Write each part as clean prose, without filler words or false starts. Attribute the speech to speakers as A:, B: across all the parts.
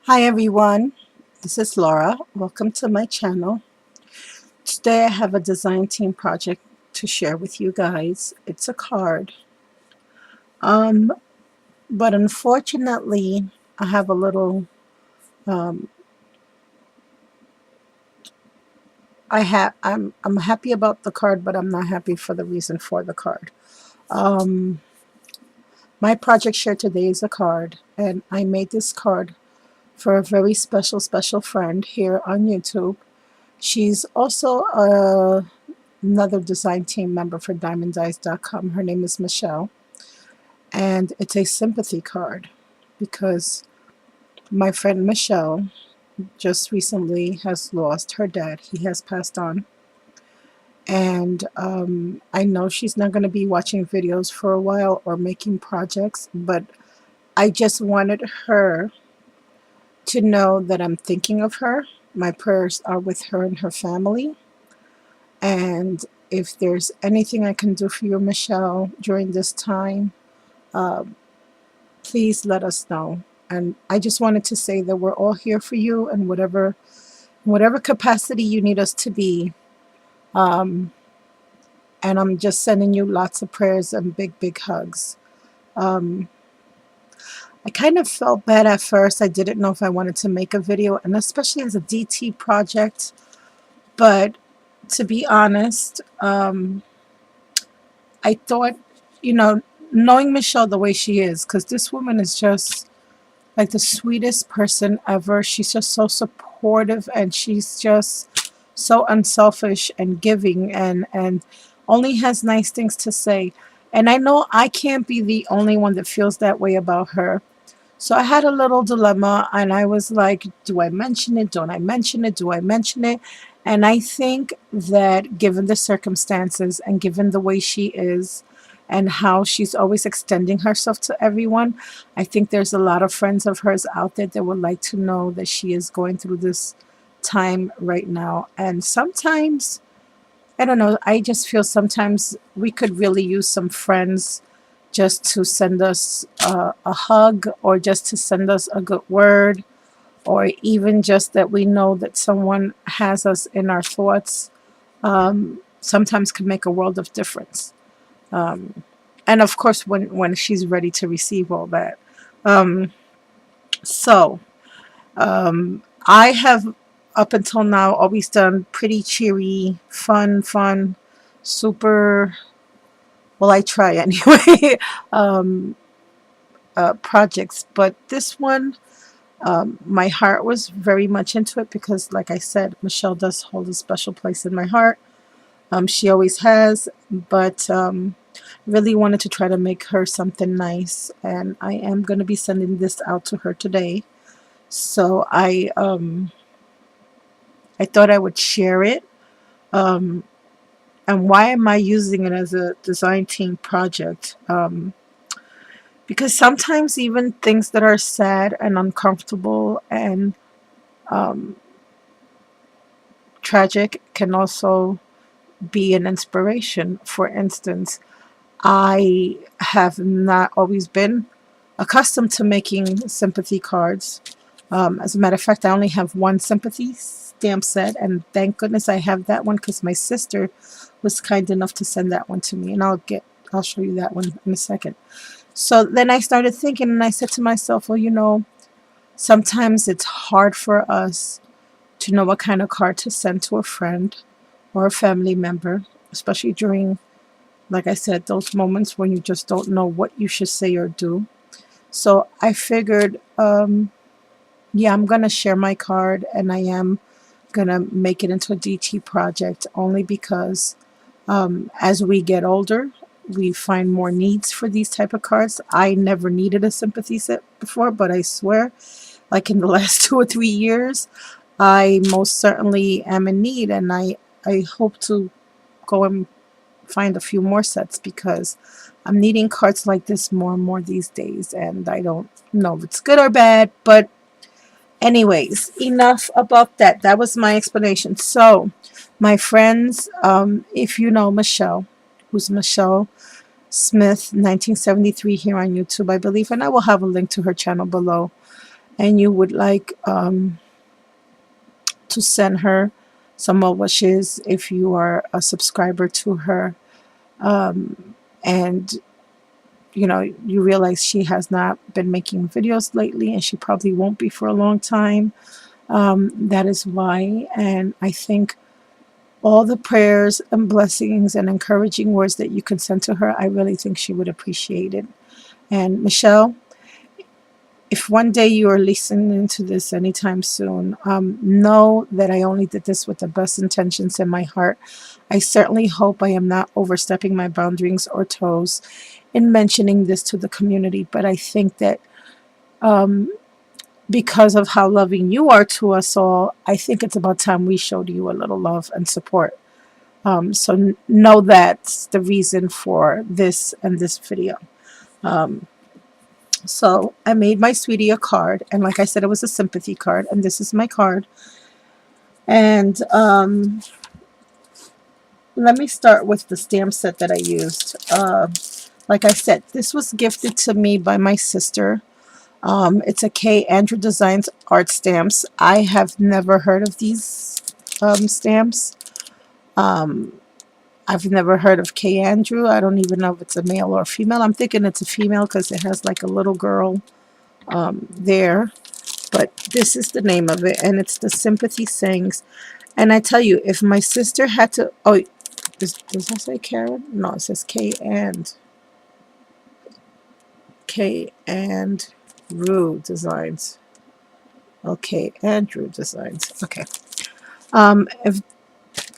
A: Hi everyone, this is Laura. Welcome to my channel. Today I have a design team project to share with you guys. It's a card. Um, but unfortunately, I have a little um, I'm happy about the card, but I'm not happy for the reason for the card. Um, my project share today is a card, and I made this card for a very special friend here on YouTube. She's also another design team member for DiemondDies.com. Her name is Michelle, and it's a sympathy card because my friend Michelle just recently has lost her dad. He has passed on, and I know she's not going to be watching videos for a while or making projects, but I just wanted her to know that I'm thinking of her. My prayers are with her and her family. And if there's anything I can do for you, Michelle, during this time, uh, please let us know. And I just wanted to say that we're all here for you, and whatever capacity you need us to be. Um, and I'm just sending you lots of prayers and big hugs. Um, I kind of felt bad at first. I didn't know if I wanted to make a video, and especially as a DT project. But to be honest, I thought, you know, knowing Michelle the way she is, because this woman is just like the sweetest person ever. She's just so supportive, and she's just so unselfish and giving, and only has nice things to say. And I know I can't be the only one that feels that way about her. So I had a little dilemma, and I was like, do I mention it? Don't I mention it? Do I mention it? And I think that given the circumstances and given the way she is and how she's always extending herself to everyone, I think there's a lot of friends of hers out there that would like to know that she is going through this time right now. And sometimes, I don't know, I just feel sometimes we could really use some friends just to send us a hug, or just to send us a good word, or even just that we know that someone has us in our thoughts. Sometimes can make a world of difference. Um, and of course, when she's ready to receive all that. Um, so I have up until now always done pretty cheery, fun, super. Well, I try anyway. um, Projects, but this one, my heart was very much into it because, like I said, Michelle does hold a special place in my heart. She always has, but really wanted to try to make her something nice, and I am going to be sending this out to her today. So I thought I would share it. Um, and why am I using it as a design team project? Because sometimes even things that are sad and uncomfortable and um, tragic can also be an inspiration. For instance, I have not always been accustomed to making sympathy cards. As a matter of fact, I only have one sympathy stamp set, and thank goodness I have that one because my sister was kind enough to send that one to me, and I'll show you that one in a second. So then I started thinking, and I said to myself, well, sometimes it's hard for us to know what kind of card to send to a friend or a family member, especially during, like I said, those moments when you just don't know what you should say or do. So I figured, yeah, I'm going to share my card, and I am going to make it into a DT project only because as we get older, we find more needs for these type of cards. I never needed a sympathy set before, but I swear, like in the last 2 or 3 years, I most certainly am in need, and I hope to go and find a few more sets because I'm needing cards like this more and more these days, and I don't know if it's good or bad, but anyways, enough about that. That was my explanation. So, my friends, if you know Michelle, who's Michelle Smith, 1973 here on YouTube, I believe, and I will have a link to her channel below. and you would like to send her some well wishes if you are a subscriber to her, and you know, you realize she has not been making videos lately and she probably won't be for a long time, that is why. And I think all the prayers and blessings and encouraging words that you can send to her, I really think she would appreciate it. And Michelle, if one day you are listening to this anytime soon, know that I only did this with the best intentions in my heart. I certainly hope I am not overstepping my boundaries or toes in mentioning this to the community, but I think that because of how loving you are to us all, I think it's about time we showed you a little love and support. So know that's the reason for this and this video. So I made my sweetie a card, and like I said, it was a sympathy card, and this is my card. And let me start with the stamp set that I used. Like I said, this was gifted to me by my sister. It's a K. Andrew Designs art stamps. I have never heard of these stamps. I've never heard of K. Andrew. I don't even know if it's a male or a female. I'm thinking it's a female because it has like a little girl there. But this is the name of it, and it's the Sympathy Sings. And I tell you, if my sister had to... Oh, does that say Karen? No, it says K and Rue Designs. Okay, Andrew Designs. Okay. If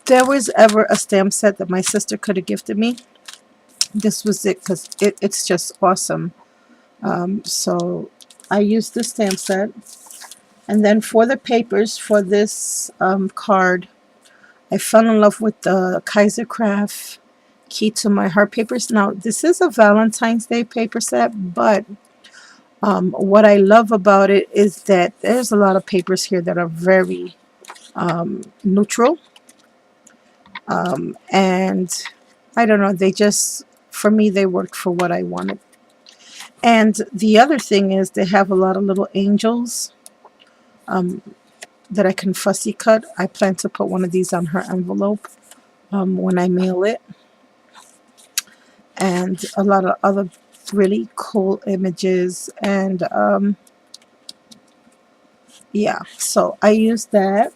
A: there was ever a stamp set that my sister could have gifted me, this was it, because it's just awesome. So I used the stamp set. And then for the papers for this card, I fell in love with the Kaiser Craft Key to My Heart papers. Now, this is a Valentine's Day paper set, but what I love about it is that there's a lot of papers here that are very neutral. And I don't know, they just, for me, they worked for what I wanted. And the other thing is they have a lot of little angels that I can fussy cut. I plan to put one of these on her envelope when I mail it. And a lot of other really cool images. And yeah, so I used that.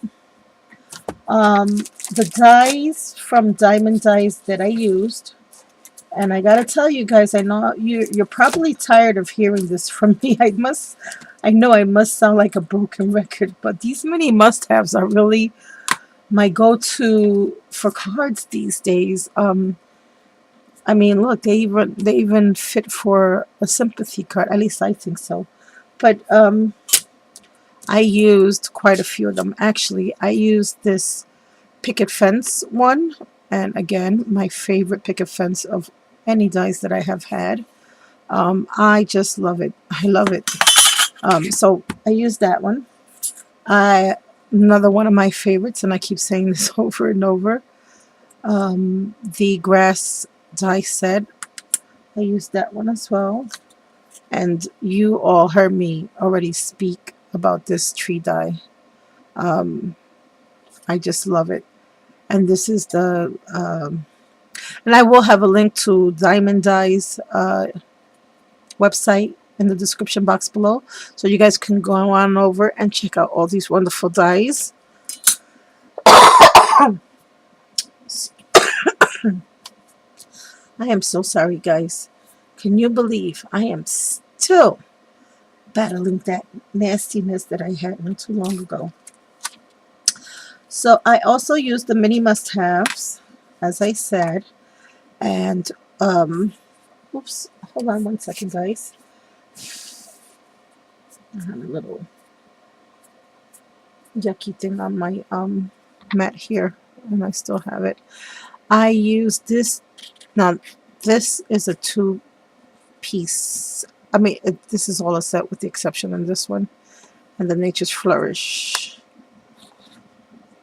A: The dies from Diamond Dies that I used, and I gotta tell you guys, I know you're probably tired of hearing this from me. I know I must sound like a broken record, but these mini must-haves are really my go-to for cards these days. I mean, look, they even fit for a sympathy card. At least I think so. But I used quite a few of them. Actually, I used this picket fence one, and again, my favorite picket fence of any dies that I have had. I just love it. I love it. So I used that one. Another one of my favorites, and I keep saying this over and over, the grass die set. I used that one as well. And you all heard me already speak about this tree die. I just love it. And this is the and I will have a link to Diamond Die's website in the description box below, so you guys can go on over and check out all these wonderful dies. I am so sorry, guys. Can you believe I am still battling that nastiness that I had not too long ago? So I also used the mini must-haves, as I said, and oops, hold on one second, guys. I have a little yucky thing on my mat here, and I still have it. I used this. Now, this is a two-piece. I mean, this is all a set with the exception of this one, and the Nature's Flourish,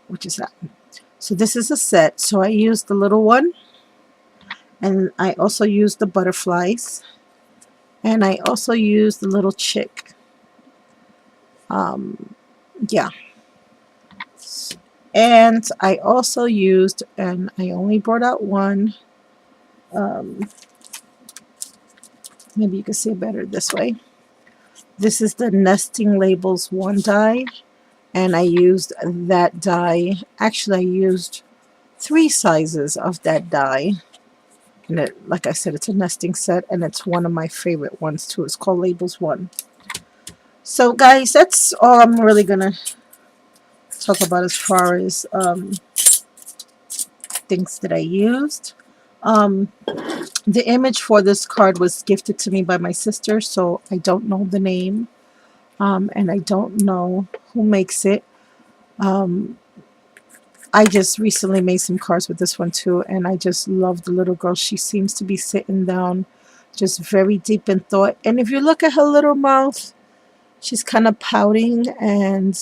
A: which is that. So this is a set. So I used the little one, and I also used the butterflies, and I also used the little chick. Um, yeah. And I also used, and I only brought out one. Um, Maybe you can see it better this way. This is the Nesting Labels 1 die, and I used that die. Actually, I used 3 sizes of that die. And it, like I said, it's a nesting set, and it's one of my favorite ones too. It's called Labels 1. So, guys, that's all I'm really going to talk about as far as things that I used. Um, the image for this card was gifted to me by my sister, so I don't know the name, and I don't know who makes it. Um, I just recently made some cards with this one too, and I just love the little girl. She seems to be sitting down, just very deep in thought. And if you look at her little mouth, she's kind of pouting, and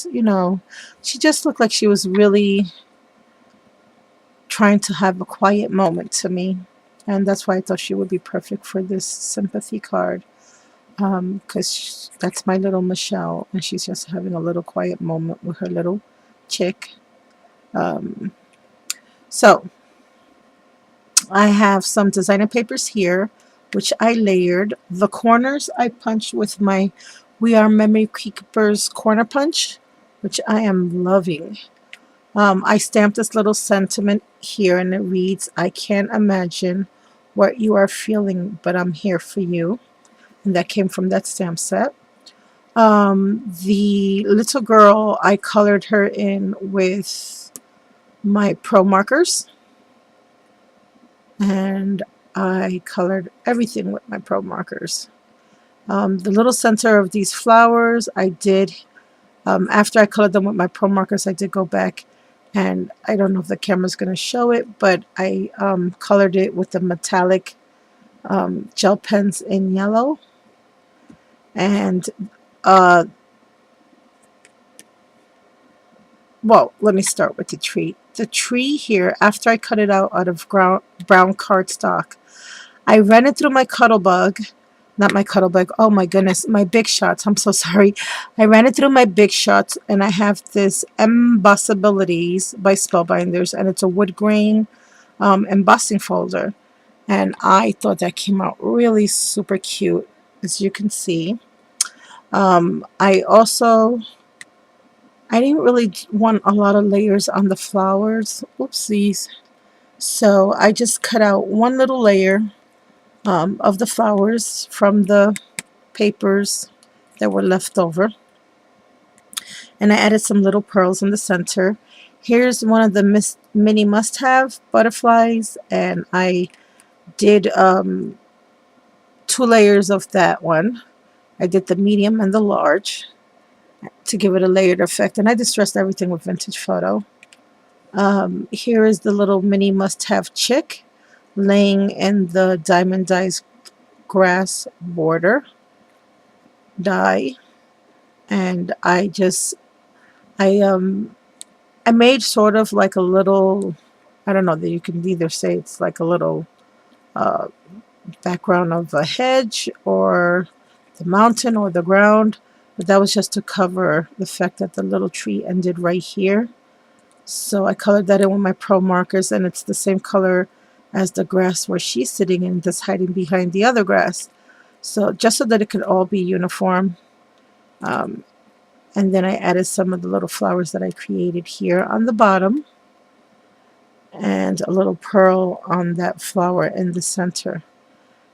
A: she just looked like she was really trying to have a quiet moment to me. And that's why I thought she would be perfect for this sympathy card, because that's my little Michelle, and she's just having a little quiet moment with her little chick. Um, so I have some designer papers here, which I layered. The corners I punched with my We Are Memory Keepers corner punch, which I am loving. I stamped this little sentiment here, and it reads, "I can't imagine what you are feeling, but I'm here for you." And that came from that stamp set. The little girl, I colored her in with my Pro markers, and I colored everything with my Pro markers. The little center of these flowers, I did, after I colored them with my Pro markers, I did go back, and I don't know if the camera's going to show it, but I colored it with the metallic gel pens in yellow. And, well, let me start with the tree. The tree here, after I cut it out of brown cardstock, I ran it through my Cuttlebug. Not my Cuttlebug. Oh my goodness, my Big Shots. I'm so sorry. I ran it through my Big Shots, and I have this Embossabilities by Spellbinders, and it's a wood grain embossing folder. And I thought that came out really super cute, as you can see. I didn't really want a lot of layers on the flowers. Oopsies. So I just cut out one little layer of the flowers from the papers that were left over, and I added some little pearls in the center. Here's one of the mini must-have butterflies, and I did 2 layers of that one. I did the medium and the large to give it a layered effect, and I distressed everything with Vintage Photo. Here is the little mini must-have chick laying in the Diamond Dies grass border die, and I made sort of like a little, I don't know, that you can either say it's like a little uh, background of a hedge or the mountain or the ground, but that was just to cover the fact that the little tree ended right here. So I colored that in with my Pro markers, and it's the same color as the grass where she's sitting and just hiding behind the other grass. So just so that it could all be uniform. And then I added some of the little flowers that I created here on the bottom, and a little pearl on that flower in the center.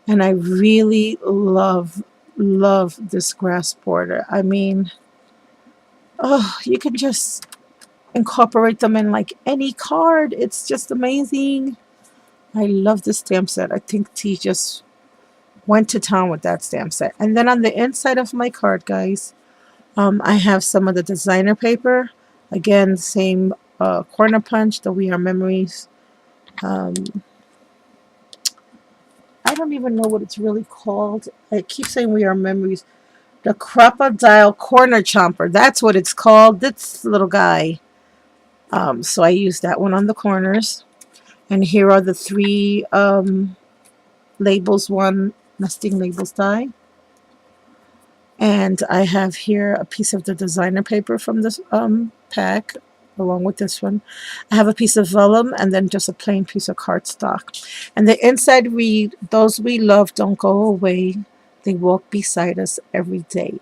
A: And I really love this grass border. I mean, oh, you can just incorporate them in like any card. It's just amazing. I love this stamp set. I think T just went to town with that stamp set. And then on the inside of my card, guys, I have some of the designer paper. Again, same corner punch, the We Are Memories. I don't even know what it's really called. I keep saying We Are Memories. The Crocodile Corner Chomper. That's what it's called. This little guy. So I used that one on the corners. And here are the 3 labels, one nesting labels die. And I have here a piece of the designer paper from this pack, along with this one. I have a piece of vellum and then just a plain piece of cardstock. And the inside read, "Those we love don't go away. They walk beside us every day."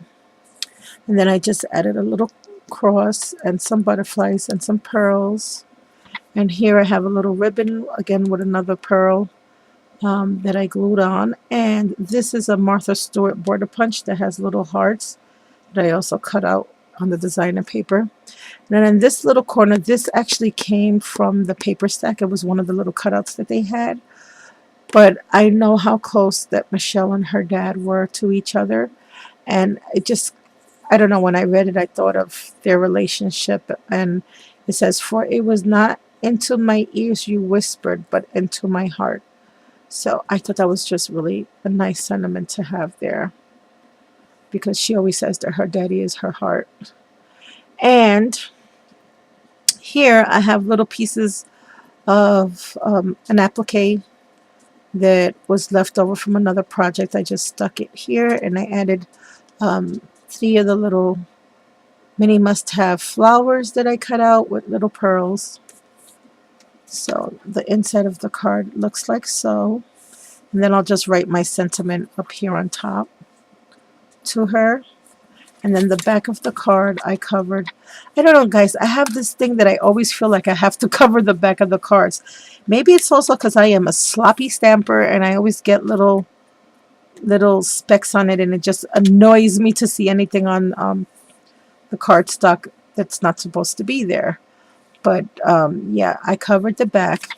A: And then I just added a little cross and some butterflies and some pearls. And here I have a little ribbon, again with another pearl that I glued on. And this is a Martha Stewart border punch that has little hearts that I also cut out on the designer paper. And then in this little corner, this actually came from the paper stack. It was one of the little cutouts that they had. But I know how close that Michelle and her dad were to each other. And it just, I don't know, when I read it, I thought of their relationship. And it says, "For it was not into my ears you whispered, but into my heart." So I thought that was just really a nice sentiment to have there, because she always says that her daddy is her heart. And here I have little pieces of an applique that was left over from another project. I just stuck it here and I added 3 of the little mini must-have flowers that I cut out with little pearls. So the inside of the card looks like so. And then I'll just write my sentiment up here on top to her. And then the back of the card I covered. I don't know, guys. I have this thing that I always feel like I have to cover the back of the cards. Maybe it's also because I am a sloppy stamper and I always get little specks on it, and it just annoys me to see anything on the cardstock that's not supposed to be there. But yeah, I covered the back.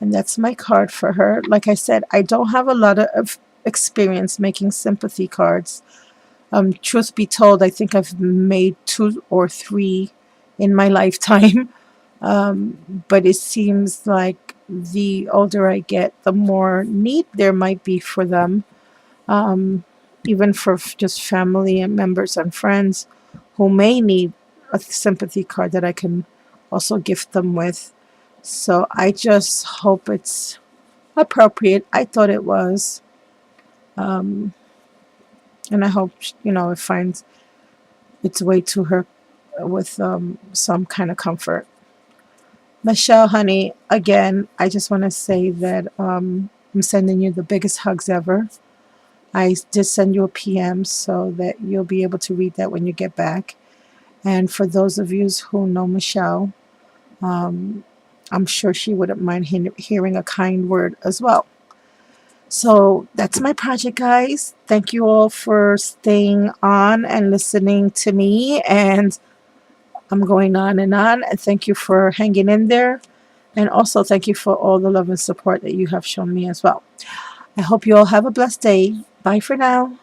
A: And that's my card for her. Like I said, I don't have a lot of experience making sympathy cards. Truth be told, I think I've made 2 or 3 in my lifetime. But it seems like the older I get, the more need there might be for them. Even for just family and members and friends who may need a sympathy card that I can also gift them with. So I just hope it's appropriate. I thought it was. And I hope, it finds its way to her with some kind of comfort. Michelle, honey, again, I just want to say that I'm sending you the biggest hugs ever. I did send you a PM so that you'll be able to read that when you get back. And for those of you who know Michelle, I'm sure she wouldn't mind hearing a kind word as well. So that's my project, guys. Thank you all for staying on and listening to me. And I'm going on and on. And thank you for hanging in there. And also thank you for all the love and support that you have shown me as well. I hope you all have a blessed day. Bye for now.